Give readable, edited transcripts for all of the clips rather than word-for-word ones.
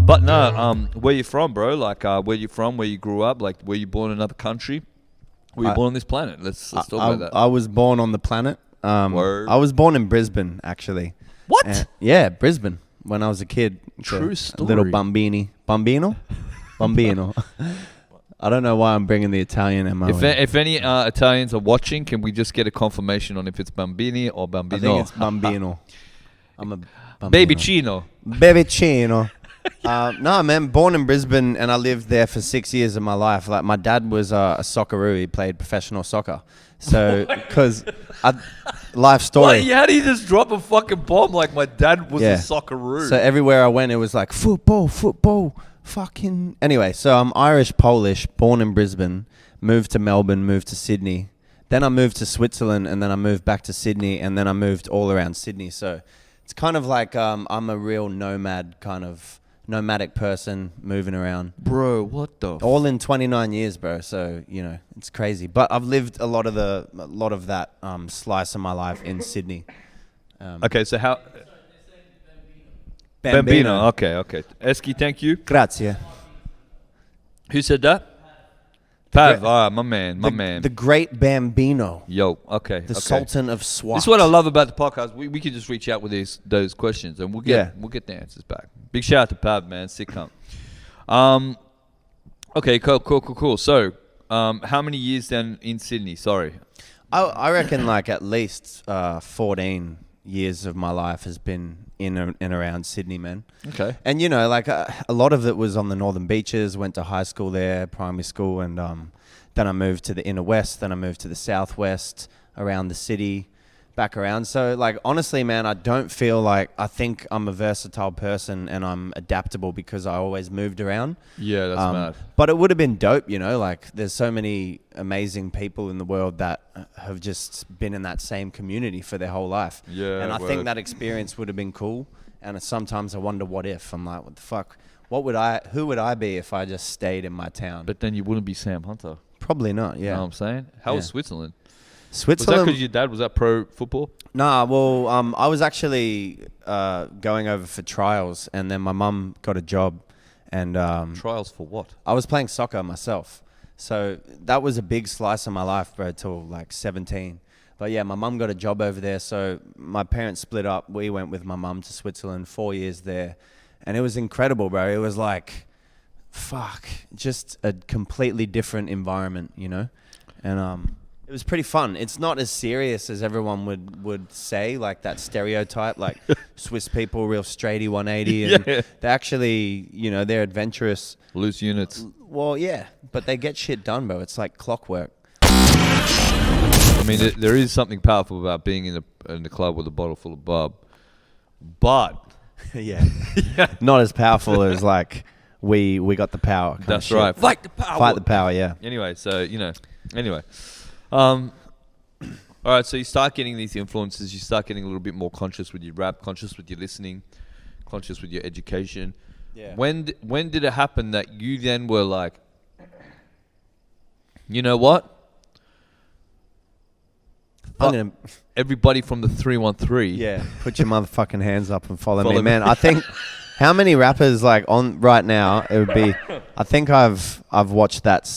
But no, where you from, bro? Like, where you from? Where you grew up? Like, were you born in another country? Were you born on this planet? Let's talk about that. I was born on the planet. Word. I was born in Brisbane, actually. What? Yeah, Brisbane. When I was a kid. True A story. little bambino. Bambino. I don't know why I'm bringing the Italian MO in. If any Italians are watching, can we just get a confirmation on if it's bambini or bambino? I think it's bambino. I'm a bambino. Baby Chino. Baby Chino. No, man, born in Brisbane, and I lived there for 6 years of my life. Like, my dad was a socceroo. He played professional soccer. So, because life story. What? How do you just drop a fucking bomb like my dad was a socceroo? So everywhere I went, it was like football, fucking. Anyway, so I'm Irish, Polish, born in Brisbane, moved to Melbourne, moved to Sydney. Then I moved to Switzerland, and then I moved back to Sydney, and then I moved all around Sydney. So it's kind of like I'm a real nomadic person moving around. Bro, what the? All in 29 years, bro. So, you know, it's crazy. But I've lived a lot of that slice of my life in Sydney. Okay, so how? Bambino. Okay. Eski, thank you. Grazie. Who said that? Pav, my man. The great Bambino. Yo, okay. The Sultan of Swat. This is what I love about the podcast. We could just reach out with those questions, and we'll get the answers back. Big shout out to Pav, man. Sick cunt. Okay, cool. So, how many years then in Sydney? Sorry. I reckon like at least 14 years of my life has been in and around Sydney, man. Okay. And, you know, like a lot of it was on the northern beaches, went to high school there, primary school, and then I moved to the inner west, then I moved to the southwest, around the city, back around. So, like, honestly, man, I don't feel like, I think I'm a versatile person and I'm adaptable because I always moved around. Yeah, that's mad. But it would have been dope, you know, like there's so many amazing people in the world that have just been in that same community for their whole life. Yeah, and I think that experience would have been cool. And sometimes I wonder what if. I'm like, what the fuck? Who would I be if I just stayed in my town? But then you wouldn't be Sam Hunter. Probably not, yeah. You know what I'm saying? How was Switzerland? Was Switzerland? that because your dad was at pro football? Nah, well, I was actually going over for trials, and then my mum got a job. And trials for what? I was playing soccer myself. So that was a big slice of my life, bro, till like 17. But yeah, my mum got a job over there. So my parents split up. We went with my mum to Switzerland, 4 years there. And it was incredible, bro. It was like, just a completely different environment, you know? And it was pretty fun. It's not as serious as everyone would say, like that stereotype, like Swiss people, real straighty 180. And they actually, you know, they're adventurous. Loose units. Well, yeah, but they get shit done, bro. It's like clockwork. I mean, there is something powerful about being in the club with a bottle full of bub. But yeah, not as powerful as like we got the power. That's right. Fight the power. Fight the power, yeah. Anyway, so, you know, all right, so you start getting these influences. You start getting a little bit more conscious with your rap, conscious with your listening, conscious with your education. Yeah. When did it happen that you then were like, you know what? Everybody from the 313. Yeah, put your motherfucking hands up and follow me, man. I think how many rappers like on right now? It would be. I think I've watched that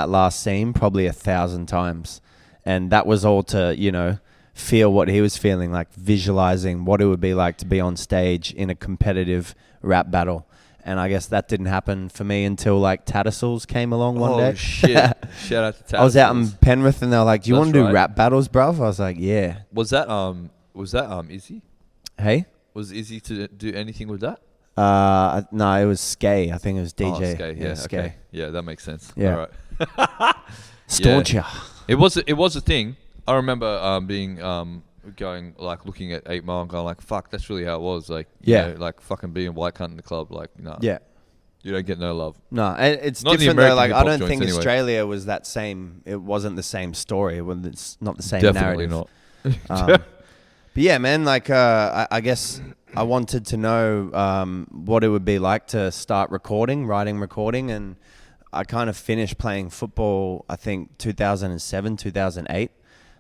last scene, probably 1,000 times, and that was all to, you know, feel what he was feeling, like visualizing what it would be like to be on stage in a competitive rap battle. And I guess that didn't happen for me until like Tattersalls came along one day. Oh shit! Shout out to Tattersalls. I was out in Penrith and they were like, "Do you want to do rap battles, bruv?" I was like, "Yeah." Was that Izzy? Hey? Was Izzy to do anything with that? No, it was Skay. I think it was DJ. Oh, Skay. Yeah, Skay. Okay. Yeah, that makes sense. Yeah. All right. Stauncher. It was a thing. I remember going like looking at 8 Mile and going like, fuck, that's really how it was. Like, you know, like fucking being white cunt in the club. Like, no. Yeah. You don't get no love. No, it's Not different though. Like, I don't think anyway. Australia was that same. It wasn't the same story. It's not the same Definitely narrative. Not. But yeah, man, like, I guess I wanted to know what it would be like to start writing recording. And I kind of finished playing football, I think, 2007, 2008.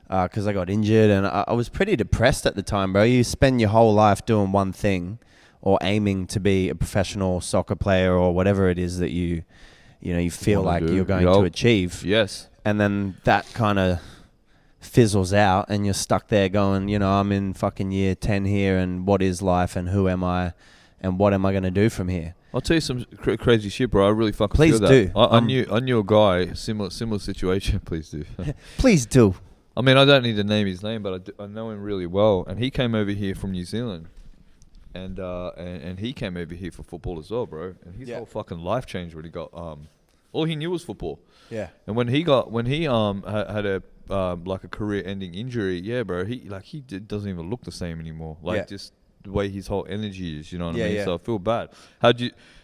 Because I got injured and I was pretty depressed at the time, bro. You spend your whole life doing one thing or aiming to be a professional soccer player or whatever it is that you feel like you're going to achieve. Yes. And then that kind of fizzles out and you're stuck there going, I'm in fucking year 10 here, and what is life, and who am I, and what am I going to do from here? I'll tell you some crazy shit, bro. I really fucking Please feel do. that. I knew a guy, similar situation. Please do. Please do. I mean, I don't need to name his name, but I know him really well. And he came over here from New Zealand. And he came over here for football as well, bro. And his whole fucking life changed when he got... all he knew was football. Yeah. And when he had a career-ending injury, yeah, bro, he doesn't even look the same anymore. Just the way his whole energy is, you know what I mean? Yeah. So I feel bad.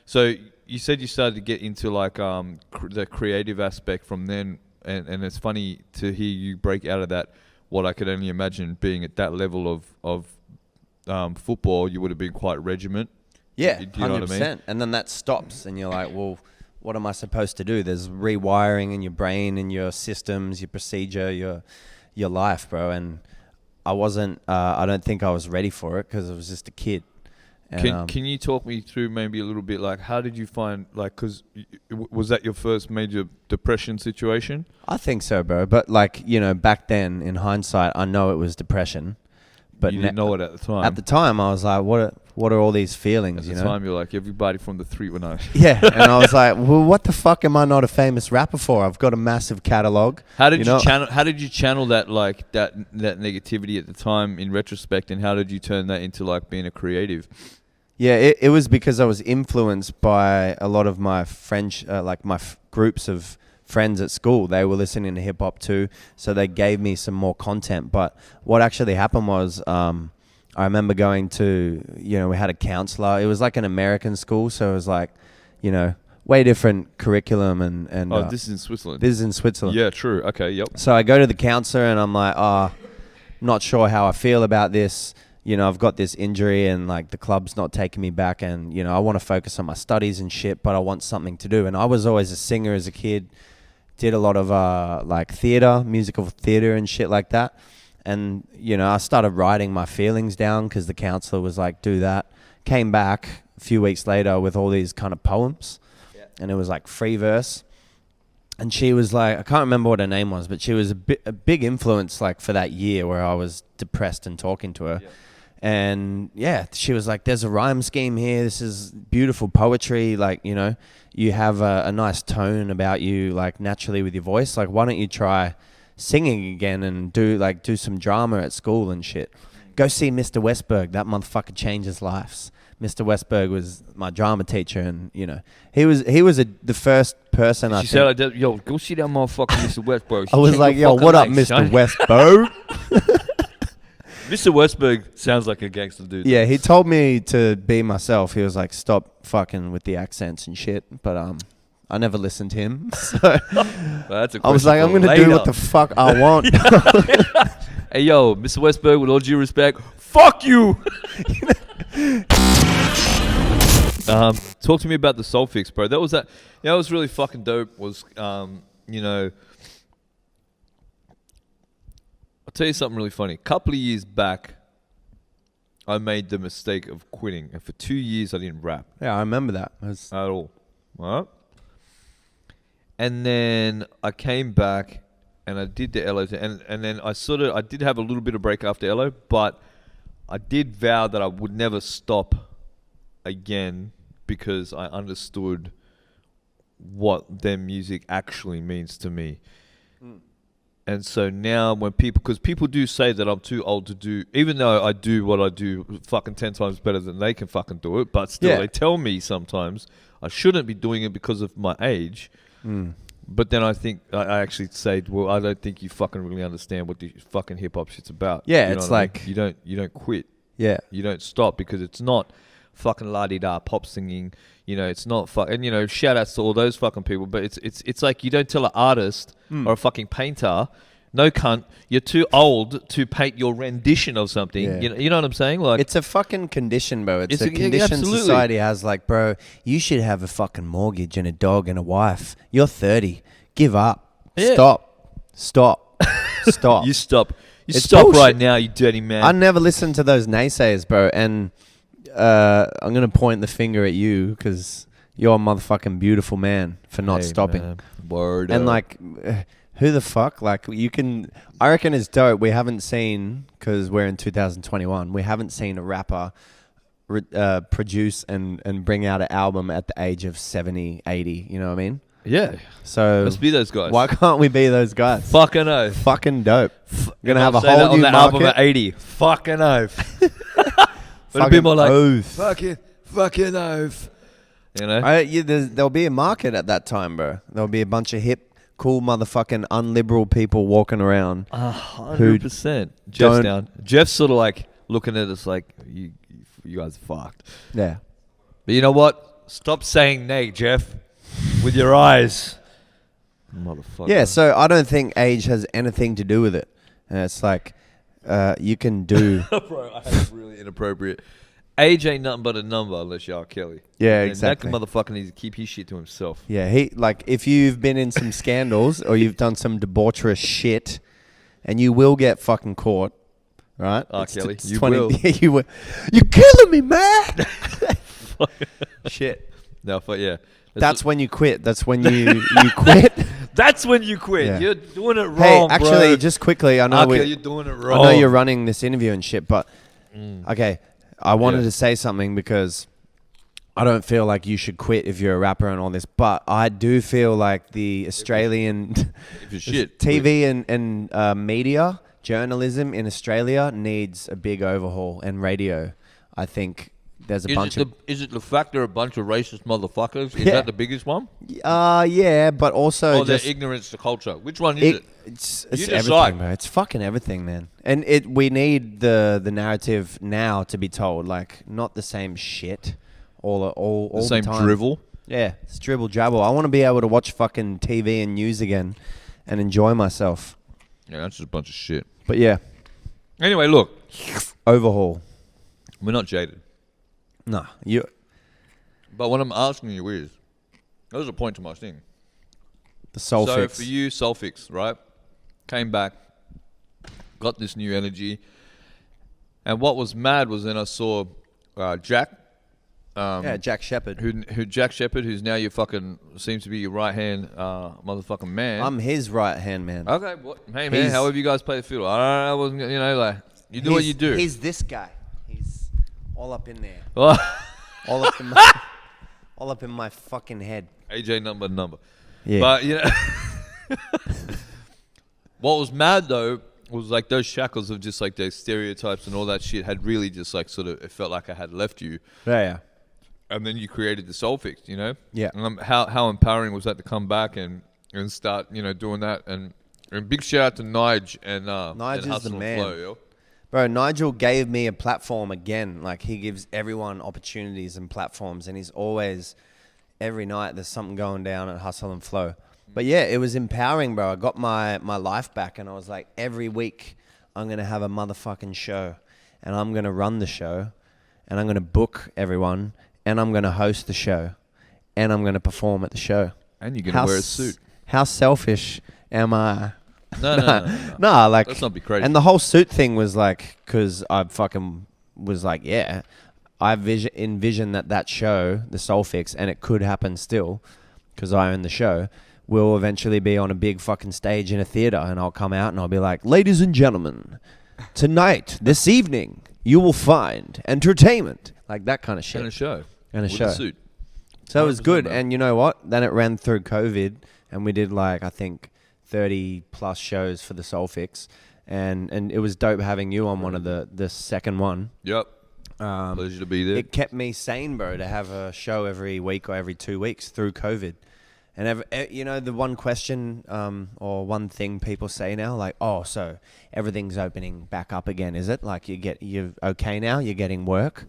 So you said you started to get into the creative aspect from then, and it's funny to hear you break out of that. What I could only imagine being at that level of football, you would have been quite regiment. Yeah, do you know 100%. what I mean? And then that stops, and you're like, well, what am I supposed to do? There's rewiring in your brain and your systems, your procedure, your life, bro. And I wasn't. I don't think I was ready for it because I was just a kid. And, can you talk me through maybe a little bit, like, how did you find, like, because was that your first major depression situation? I think so, bro. But back then, in hindsight, I know it was depression. But you didn't know it at the time. At the time, I was like, what are all these feelings? At the time, you're like, everybody from the 319. Yeah, and I was like, well, what the fuck am I not a famous rapper for? I've got a massive catalog. How did you channel that, like, that negativity at the time in retrospect, and how did you turn that into, like, being a creative? Yeah, it was because I was influenced by a lot of my friends, groups of friends at school. They were listening to hip hop too, so they gave me some more content. But what actually happened was, I remember going to, we had a counselor. It was like an American school, so it was like, way different curriculum and. This is in Switzerland. This is in Switzerland. Yeah, true. Okay, yep. So I go to the counselor and I'm like, not sure how I feel about this. I've got this injury and like the club's not taking me back, and I want to focus on my studies and shit, but I want something to do. And I was always a singer as a kid. Did a lot of theater, musical theater and shit like that. And, I started writing my feelings down because the counselor was like, do that. Came back a few weeks later with all these kind of poems. Yeah. And it was like free verse. And she was like, I can't remember what her name was, but she was a big influence like for that year where I was depressed and talking to her. Yeah. And yeah, she was like, there's a rhyme scheme here. This is beautiful poetry. Like, you have a nice tone about you, like naturally with your voice. Like, why don't you try singing again and do some drama at school and shit? Go see Mr. Westberg. That motherfucker changes lives. Mr. Westberg was my drama teacher, and he was the first person. She said, like, "Yo, go see that motherfucker, Mr. Westberg." I was like, "Yo, what up, Mr. Westberg?" Mr. Westberg sounds like a gangster dude. Yeah, he told me to be myself. He was like, "Stop fucking with the accents and shit." But I never listened to him. So that's a I was like, "I'm gonna do what the fuck I want." Hey, yo, Mr. Westberg, with all due respect, fuck you. Talk to me about the Soul Fix, bro. That was really fucking dope. I'll tell you something really funny. A couple of years back, I made the mistake of quitting, and for 2 years I didn't rap. Yeah, I remember that. At all. All right? And then I came back and I did the LO, and then I did have a little bit of break after LO, but I did vow that I would never stop again because I understood what their music actually means to me. And so now because people do say that I'm too old to do, even though I do what I do fucking 10 times better than they can fucking do it, but still they tell me sometimes I shouldn't be doing it because of my age. But then I think, I actually say, well, I don't think you fucking really understand what the fucking hip hop shit's about. Yeah, you know it's like... I mean? You don't quit. Yeah. You don't stop because it's not fucking la-di-da pop singing. It's not and shout outs to all those fucking people, but it's like you don't tell an artist or a fucking painter, no cunt, you're too old to paint your rendition of something. Yeah. You know what I'm saying? Like, it's a fucking condition, bro. It's a condition society has. Like, bro, you should have a fucking mortgage and a dog and a wife. You're 30. Give up. Yeah. Stop. You stop. It's stop bullshit. Right now, you dirty man. I never listened to those naysayers, bro. And I'm gonna point the finger at you because you're a motherfucking beautiful man for not Hey, stopping. man. Word And up. like, who the fuck? Like, you can. I reckon it's dope. We haven't seen, because we're in 2021. We haven't seen a rapper produce and bring out an album at the age of 70, 80. You know what I mean? Yeah. So Let's be those guys. why can't we be those guys? Fucking oath. Fucking dope. Gonna have a Say that whole on new the album market. at 80. Fucking oath. But a Fucking bit more like, oath. fucking oath. You know? There'll be a market at that time, bro. There'll be a bunch of hip, cool, motherfucking unliberal people walking around. 100%. Jeff's don't- down. Jeff's sort of like looking at us like, you guys are fucked. Yeah. But you know what? Stop saying nay, Jeff, with your eyes. Motherfucker. Yeah, so I don't think age has anything to do with it. It's like you can do. Bro, I have really inappropriate. Age ain't nothing but a number unless you're R. Kelly. Yeah, And exactly. That motherfucker needs to keep his shit to himself. Yeah, if you've been in some scandals or you've done some debaucherous shit, and you will get fucking caught, right? R. Kelly, you 20 will. Yeah, you will. You're killing me, man. Shit. No, but yeah. That's when you quit. That's when you quit. That's when you quit. Yeah. You're doing it wrong, Hey, actually, bro. just quickly, I know Okay, you're doing it wrong. I know you're running this interview and shit, but okay, I wanted to say something because I don't feel like you should quit if you're a rapper and all this, but I do feel like the Australian If you're shit. TV and media journalism in Australia needs a big overhaul, and radio. I think there's a bunch of Is it the fact they're a bunch of racist motherfuckers? Is Yeah. that the biggest one? yeah, but also Or their just ignorance to culture? Which one is it? It's You everything, decide. bro. It's fucking everything, man. And we need the narrative now to be told, like not the same shit all The same time. drivel? Yeah, it's dribble jabble. I want to be able to watch fucking TV and news again and enjoy myself. Yeah, that's just a bunch of shit. But yeah, Anyway, look. overhaul. We're not jaded. Nah, you. But what I'm asking you is, there's a point to my thing. The soul So fix. for you, Soulfix, right? Came back, got this new energy. And what was mad was then I saw Jack. Yeah, Jack Shepherd. Who Jack Shepherd, who's now your fucking, seems to be your right hand motherfucking man. I'm his right hand man. Okay, hey man, He's- however you guys play the fiddle. I don't know, I wasn't, you know, like, you do what you do. He's this guy. He's all up in there. Well, All up in my, all up in my fucking head. AJ number. Yeah. But, you know, what was mad though was like those shackles of just like those stereotypes and all that shit had really just like sort of, it felt like I had left you. Yeah. And then you created the Soul Fix, you know? Yeah. And how empowering was that to come back and start, you know, doing that? And big shout out to Nige and Nige is Hustle the and man. Flow, yo. Bro, Nigel gave me a platform again. Like, he gives everyone opportunities and platforms, and he's always, every night, there's something going down at Hustle and Flow. But yeah, it was empowering, bro. I got my life back, and I was like, every week, I'm going to have a motherfucking show, and I'm going to run the show, and I'm going to book everyone, and I'm going to host the show, and I'm going to perform at the show. And you're going to wear a suit. How selfish am I? No. Nah, like, Let's not be crazy. And the whole suit thing was like, because I fucking was like, yeah, I envision that show, the Soul Fix, and it could happen still, because I own the show, will eventually be on a big fucking stage in a theater, and I'll come out and I'll be like, ladies and gentlemen, tonight, this evening, you will find entertainment, like that kind of shit. And a show. And a With show. a suit. So it was 100% good. bro. And you know what? Then it ran through COVID, and we did like, I think, 30 plus shows for the Soul Fix, and it was dope having you on one of the second one. Yep. Pleasure to be there. It kept me sane, bro, to have a show every week or every 2 weeks through COVID. And you know, the one question or one thing people say now, like, oh, so everything's opening back up again, is it? Like, you're okay now? You're getting work?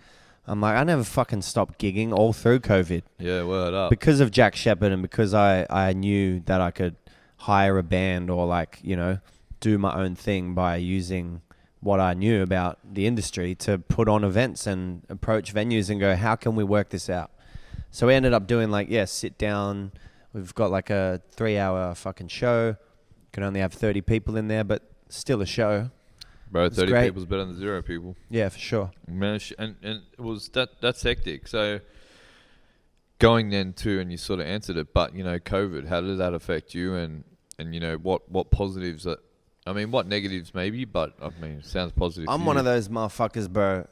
I'm like, I never fucking stopped gigging all through COVID. Yeah, word up. Because of Jack Shepherd, and because I knew that I could hire a band or, like, you know, do my own thing by using what I knew about the industry to put on events and approach venues and go, how can we work this out? So we ended up doing like, sit down. We've got like a 3-hour fucking show. Can only have 30 people in there, but still a show. Bro, It's 30 great. people's better than 0 people. Yeah, for sure. Man, and it was that's hectic. So going then too, and you sort of answered it, but you know, COVID, how did that affect you? And you know, what positives that, I mean, what negatives maybe, but I mean, it sounds positive. I'm one of those motherfuckers, bro,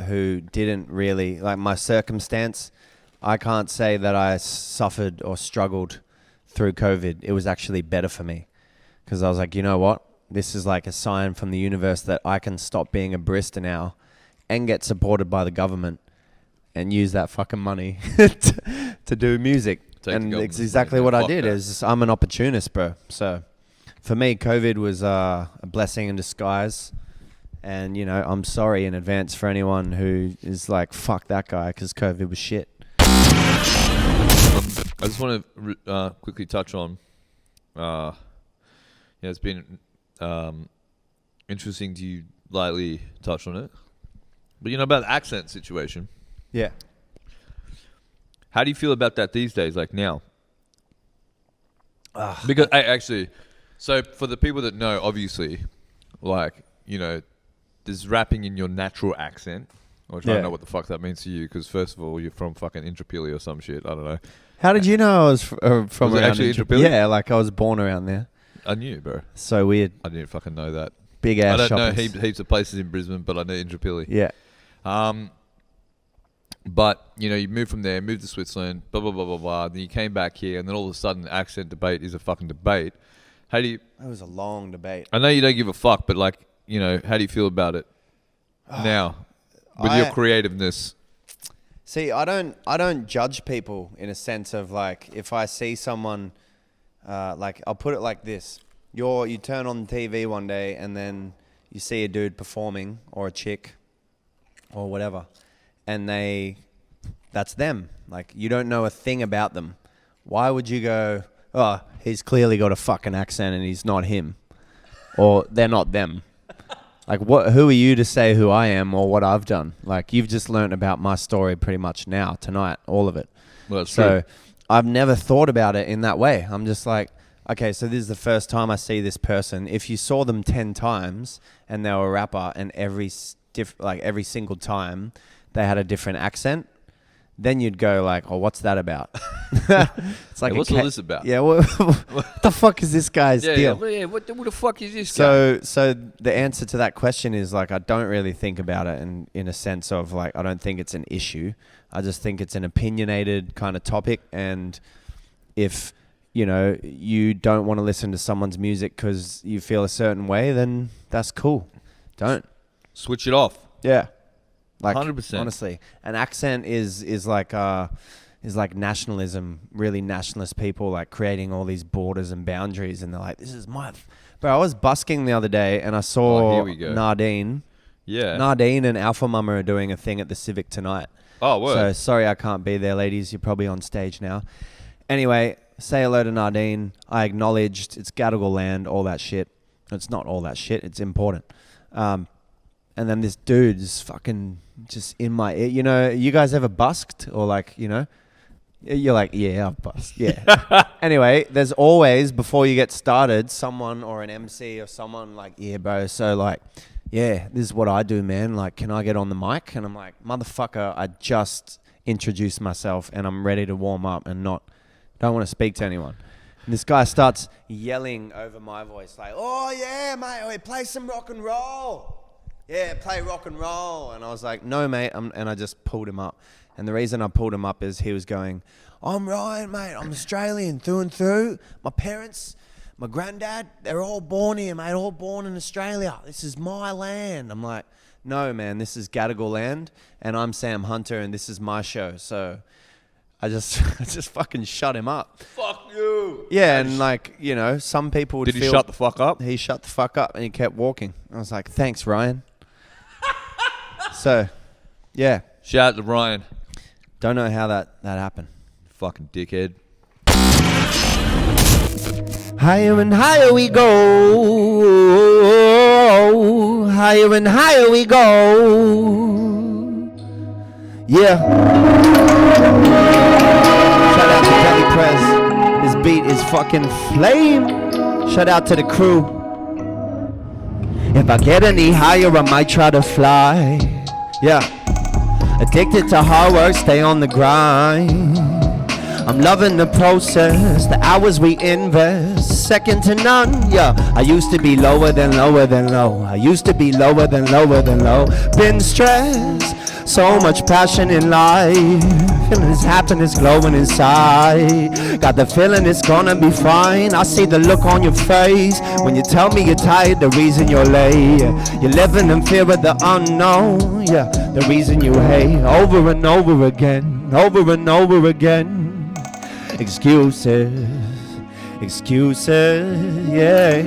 who didn't really, like my circumstance, I can't say that I suffered or struggled through COVID. It was actually better for me because I was like, you know what? This is like a sign from the universe that I can stop being a barista now and get supported by the government and use that fucking money to do music. And it's exactly what I did. Is I'm an opportunist, bro. So for me, COVID was a blessing in disguise. And, you know, I'm sorry in advance for anyone who is like, fuck that guy, because COVID was shit. I just want to quickly touch on, yeah, it's been interesting to lightly touch on it. But you know about the accent situation. Yeah. How do you feel about that these days, like now? Because actually, so for the people that know, obviously, like, you know, there's rapping in your natural accent, which I don't know what the fuck that means to you, because first of all, you're from fucking Intrapilli or some shit. I don't know. How did you know I was from Was it around actually Intrapilli? Yeah, like I was born around there. I knew, bro. So weird. I didn't fucking know that. Big ass I don't know shoppers. heaps of places in Brisbane, but I know Intrapilli. Yeah. But, you know, you moved from there, moved to Switzerland, blah, blah, blah, blah, blah. Then you came back here, and then all of a sudden, the accent debate is a fucking debate. How do you... It was a long debate. I know you don't give a fuck, but, like, you know, how do you feel about it now? With your creativeness? See, I don't judge people in a sense of, like, if I see someone... like, I'll put it like this. You turn on TV one day, and then you see a dude performing, or a chick, or whatever, and that's them. Like, you don't know a thing about them. Why would you go, oh, he's clearly got a fucking accent and he's not him, or they're not them? Like, who are you to say who I am or what I've done? Like, you've just learnt about my story pretty much now, tonight, all of it. Well, that's true. I've never thought about it in that way. I'm just like, okay, so this is the first time I see this person. If you saw them 10 times and they were a rapper, and every single time they had a different accent, then you'd go like, oh, what's that about? It's like, what's all this about? Yeah, what the fuck is this guy's deal? Yeah, what the fuck is this guy? So the answer to that question is, like, I don't really think about it in a sense of, like, I don't think it's an issue. I just think it's an opinionated kind of topic, and if, you know, you don't want to listen to someone's music because you feel a certain way, then that's cool. Don't. Switch it off. Yeah. Like, 100%. honestly, an accent is like nationalism. Really nationalist people, like, creating all these borders and boundaries, and they're like, "This is my." But I was busking the other day, and I saw Nardine. Yeah. Nardine and Alpha Mama are doing a thing at the Civic tonight. Oh, word. So sorry I can't be there, ladies. You're probably on stage now. Anyway, say hello to Nardine. I acknowledged it's Gadigal land, all that shit. It's not all that shit. It's important. And then this dude is fucking just in my ear. You know, you guys ever busked? Or, like, you know, you're like, yeah, I've busked. Yeah. Anyway, there's always, before you get started, someone or an MC or someone like, yeah, bro. So, like, yeah, this is what I do, man. Like, can I get on the mic? And I'm like, motherfucker, I just introduced myself and I'm ready to warm up and don't want to speak to anyone. And this guy starts yelling over my voice, like, oh, yeah, mate, play some rock and roll. Yeah, play rock and roll. And I was like, no, mate. And I just pulled him up. And the reason I pulled him up is he was going, I'm Ryan, mate. I'm Australian through and through. My parents, my granddad, they're all born here, mate. All born in Australia. This is my land. I'm like, no, man, this is Gadigal land. And I'm Sam Hunter, and this is my show. So I just fucking shut him up. Fuck you. Yeah, and, like, you know, some people would Did he shut the fuck up? He shut the fuck up and he kept walking. I was like, thanks, Ryan. So, yeah. Shout out to Ryan. Don't know how that happened. Fucking dickhead. Higher and higher we go. Higher and higher we go. Yeah. Shout out to Kelly Press. This beat is fucking flame. Shout out to the crew. If I get any higher, I might try to fly. Yeah. Addicted to hard work, stay on the grind. I'm loving the process, the hours we invest, second to none, yeah. I used to be lower than low. I used to be lower than low. Been stressed, so much passion in life. Feeling this happiness glowing inside. Got the feeling it's gonna be fine. I see the look on your face when you tell me you're tired, the reason you're late. You're living in fear of the unknown, yeah. The reason you hate, over and over again, over and over again. Excuses, yeah.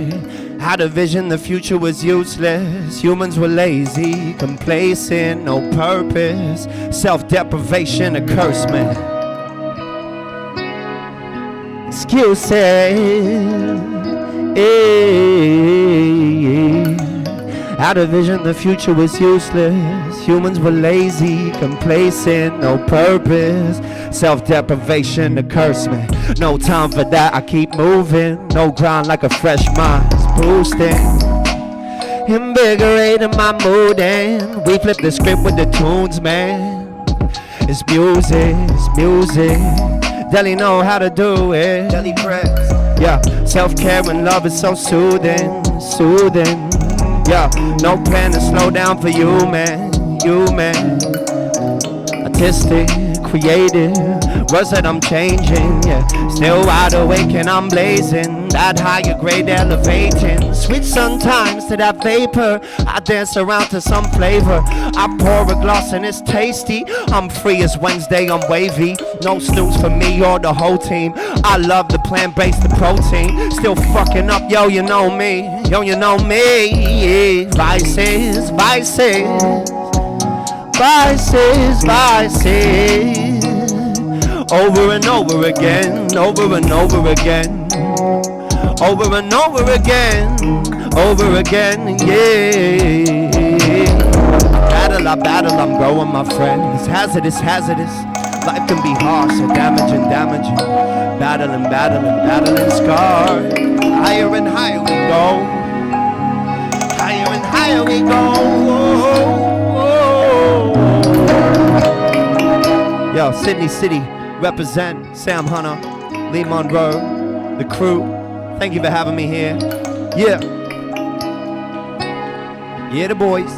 Had a vision the future was useless. Humans were lazy, complacent, no purpose. Self-deprivation, a curse, man. Excuses, had a vision the future was useless. Humans were lazy, complacent, no purpose. Self-deprivation, a curse, man. No time for that, I keep moving. No grind like a fresh mind, it's boosting. Invigorating my mood and we flip the script with the tunes, man. It's music. Deli know how to do it. Deli press. Yeah, self-care and love is so soothing. Yeah, no plan to slow down for you, man. Artistic, creative, words that I'm changing, yeah. Still wide awake and I'm blazing. That higher grade elevating. Switch sometimes to that vapor. I dance around to some flavor. I pour a glass and it's tasty. I'm free as Wednesday, I'm wavy. No snooze for me or the whole team. I love the plant-based, the protein. Still fucking up, yo, you know me. Vices. Over and over again. Yeah. Battle, I'm growing, my friend. It's hazardous. Life can be harsh, so damaging. Battling scars. Higher and higher we go. Yo, Sydney City, represent Sam Hunter, Lee Monroe, the crew. Thank you for having me here. Yeah, the boys.